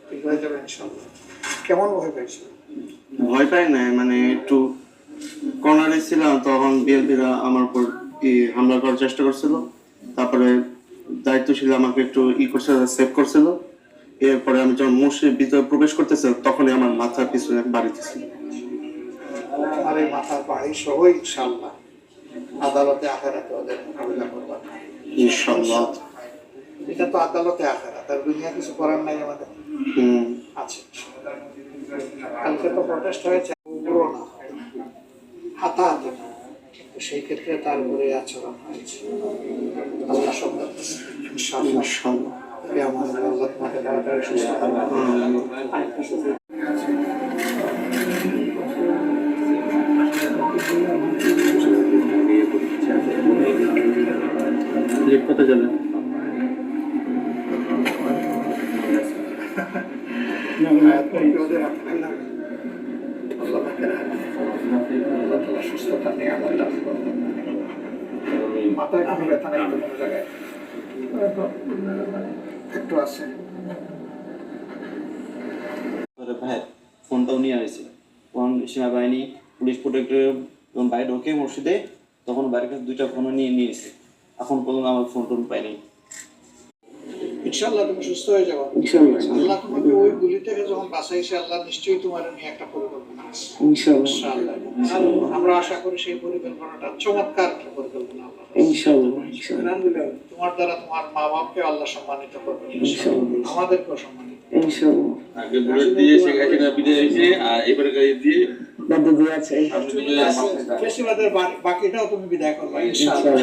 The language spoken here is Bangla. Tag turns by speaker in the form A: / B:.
A: ঠিক হয়ে যাবে ইনশাআল্লাহ। কেমন ভয় পাইছো?
B: ভয় পাই না, মানে একটু কর্নারে ছিলাম, তখন বিএনপিরা আমার উপর হামলা করার চেষ্টা করছিল। তারপরে দায়িত্বশীল আমাকে একটু করছিল, সেভ করছিল। এরপরে আমি যখন মসজিদের ভিতরে প্রবেশ করতেছি, তখনই আমার মাথার পিছনে বাড়িতেছিল।
A: আর এই মাথার বাড়ি সহ ইনশাআল্লাহ আদালতে আখেরাতে ওদের মোকাবিলা করবা
B: ইনশাআল্লাহ।
A: এটা তো আদালতে আখেরাত, আর দুনিয়া কিছু করার নাই আমাদের। আচ্ছা, কালকে তো প্রটেস্ট হয়েছে, পুরো না হাতাহাতি না, সেই ক্ষেত্রে তার উপরে আচরণ হয়েছে। আল্লাহ সব ইনশাআল্লাহ ইনশাআল্লাহ আমাদের আল্লাহ তোমাকে তাড়াতাড়ি সুস্থ করবে।
B: কোথায় যাবেন?
A: সুস্থতা নিয়ে আমাদের মাথায় কোনো ব্যথা নেই, কোনো জায়গায় একটু আছে।
C: ভাই ফোনটাও নিয়ে আসছে, তখন সেনাবাহিনী পুলিশ প্রোটেক্টর যখন বাইরে ঢোকে মসজিদে, তখন বাইরের কাছে 2টা ফোনও নিয়েছে। এখন পর্যন্ত আমার ফোন টোন পাইনি।
A: ইনশাআল্লাহ তুমি সুস্থ হয়ে যাবে ইনশাআল্লাহ। আল্লাহ তোমাকে ওই গুলি থেকে যখন বাঁচাইছে, আল্লাহ নিশ্চয়ই তোমার নিয়ে একটা পরিকল্পনা আছে ইনশাআল্লাহ। আমরা আশা করি সেই পরিকল্পনাটা চমৎকার একটা পরিকল্পনা আল্লাহ ইনশাআল্লাহ। তোমার দ্বারা তোমার মা বাপকে আল্লাহ সম্মানিত করবে ইনশাআল্লাহ, আমাদেরকেও সম্মানিত ইনশাআল্লাহ।
D: আগে বুলেট দিয়ে শেখ হাসিনা বিদায় হয়েছে, আর এবারে গাড়ি দিয়ে
A: বাধ্য দিয়ে আছে ফেসিবাদের বাকিটাও তুমি বিদায় করবে ইনশাআল্লাহ।